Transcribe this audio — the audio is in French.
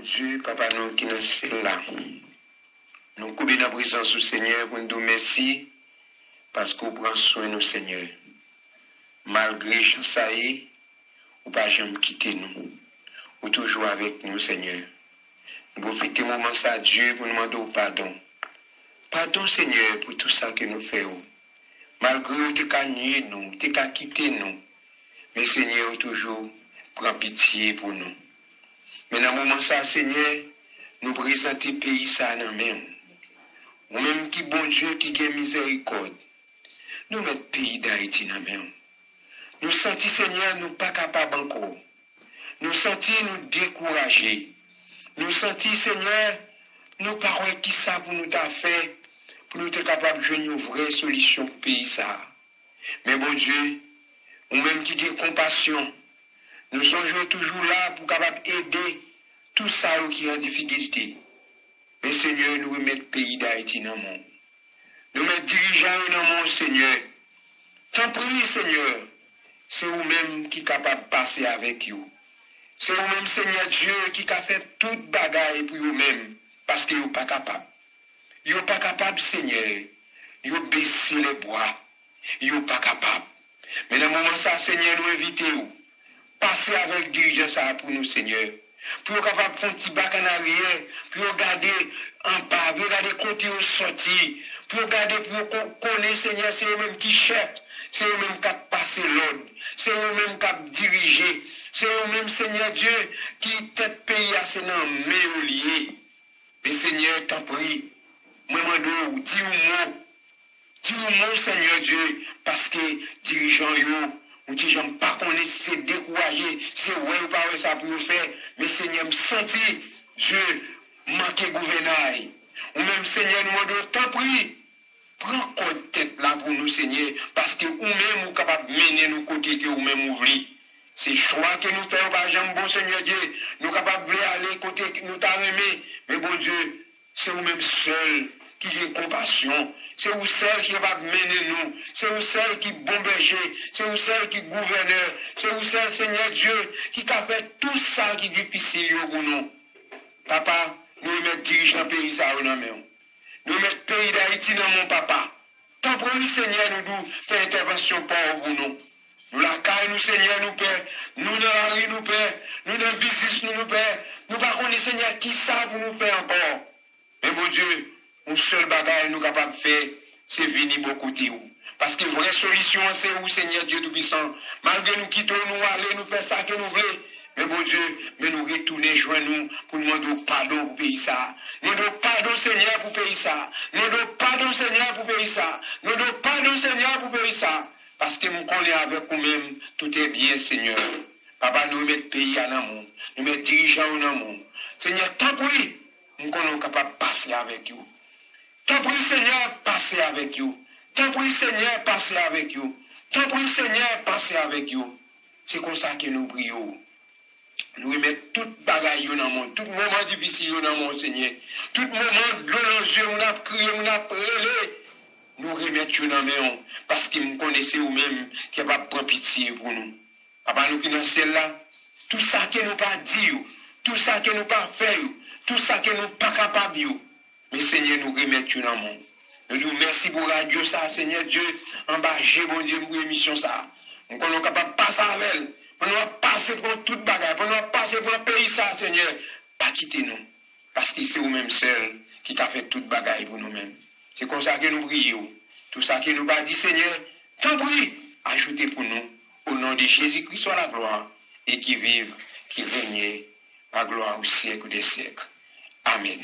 Dieu, papa, nous qui nous sommes là. Nous coupons dans la présence du Seigneur pour nous dire merci parce qu'on prend soin de nous, Seigneur. Malgré ça, ou pas jamais quitter nous. Ou toujours avec nous, Seigneur. Nous profitons du moment ça, Dieu, pour nous demander pardon. Pardon, Seigneur, pour tout ça que nous faisons. Malgré que tu as nié nous, tu as quitté nous. Mais Seigneur, toujours prend pitié pour nous. Mais dans le moment ça, Seigneur, nous présentons le pays ça dans même. Ou même qui bon Dieu qui a miséricorde. Nous mettons le pays d'Haïti dans même. Nous sentons, Seigneur, nous pas capables encore. Nous sentons nous découragés. Nous sentons, Seigneur, nous parlons qui ça pour nous faire, pour nous être capables de jouer une vraie solution pour le pays ça. Mais bon Dieu, ou même qui a compassion, nous sommes toujours là pour capable aider tout ça qui est en difficulté. Mais Seigneur, nous remettons le pays d'Haïti dans le monde. Nous mettons dirigeants dans le monde, Seigneur. Tant pis, Seigneur, c'est vous-même qui êtes capable de passer avec vous. C'est vous-même, Seigneur Dieu, qui a fait toute bagaille pour vous-même, parce que vous n'êtes pas capable. Vous n'êtes pas capable, Seigneur. Vous baissez les bois. Vous n'êtes pas capable. Mais dans le moment ça, Seigneur, nous invitons. Passez avec dirigeants ça pour nous, Seigneur. Pour être capable de faire un petit bac en arrière, pour regarder en bas, pour regarder côté au sorti, pour regarder, pour connaître, Seigneur, c'est eux-mêmes qui cherchent, c'est eux-mêmes qui passent l'ordre, c'est eux-mêmes qui dirigent, c'est eux-mêmes, Seigneur Dieu, qui tête pays à ce nom, mais lié. Mais Seigneur, t'en prie, moi, dis-moi, Seigneur Dieu, parce que dirigeants, ou qui j'aime pas qu'on est, c'est découragé, c'est ouais ou pas ouais ça pour nous faire, mais Seigneur, me sentir, Dieu, manquer gouvernail. Ou même Seigneur, nous demandons, t'en prie, prends compte tête là pour nous, Seigneur, parce que nous-mêmes, nous capables de mener nos côtés que nous-mêmes ouvrez. C'est choix que nous faisons, par exemple, bon Seigneur Dieu, nous capables d'aller côté que nous t'avons aimé, mais bon Dieu, c'est nous-mêmes seuls qui ont compassion. C'est vous seul qui va mener nous. C'est vous seul qui bombarde. C'est vous seul qui gouverneur. C'est vous seul, Seigneur Dieu, qui a fait tout ça qui est difficile pour nous. Papa, nous mettons dirigeants dans le pays ça dans main. Nous mettons le pays d'Haïti dans mon papa. Tant pis, Seigneur, nous faire intervention pour nous. Nous la caille, nous, Seigneur, nous père. Nous dans la rue, nous père. Nous dans le business, nous père. Nous par contre, Seigneur, qui ça pour nous faire encore? Mais mon Dieu, une seule bagaille nous capables de faire, c'est venir beaucoup de vous. Parce que la vraie solution, c'est où, Seigneur Dieu Tout-Puissant. Malgré nous quittons, nous aller, nous faire ça que nous voulons. Mais bon Dieu, mais nous retourner joindre nous pour nous demander pardon pour pays ça. Nous demandons pardon, Seigneur, pour pays ça. Nous demandons pardon, Seigneur, pour pays ça. Nous demandons pardon, Seigneur, pour pays ça. Parce que nous connaissons avec nous-mêmes, tout est bien, Seigneur. Papa, nous mettons pays en amour. Nous mettons dirigeants en amour. Seigneur, tant pis, nous sommes capables de passer avec vous. Tant pis, Seigneur, passez avec vous. Tant pis, Seigneur, passez avec vous. Tant pis, Seigneur, passez avec vous. C'est comme ça que nous prions. Nous remettons toute bagaille dans le monde, tout moment difficile dans le monde, Seigneur. Tout moment de l'eau yeux, on a crié, on a prélé. Nous remettons dans le monde, parce que nous connaissons vous-même qui va prendre pitié pour nous. Papa, nous qui sommes celle-là, tout ça que nous pas dit, tout ça que nous pas fait, tout ça que nous pas capables. Mais Seigneur, nous remettons dans le monde. Nous disons merci pour radio ça, Seigneur Dieu, en bas, j'ai bon Dieu pour l'émission ça. Nous sommes capables de passer avec elle. Nous allons passer pour toute bagaille, nous allons passer pour le pays ça, Seigneur. Pas quitter nous. Parce que c'est vous-même seul qui a fait toute bagaille pour nous-mêmes. C'est comme ça que nous prions. Tout ça que nous va dit, Seigneur, tant pis, ajoutez pour nous, au nom de Jésus-Christ, soit la gloire, et qui vive, qui règne, la gloire au siècle des siècles. Amen.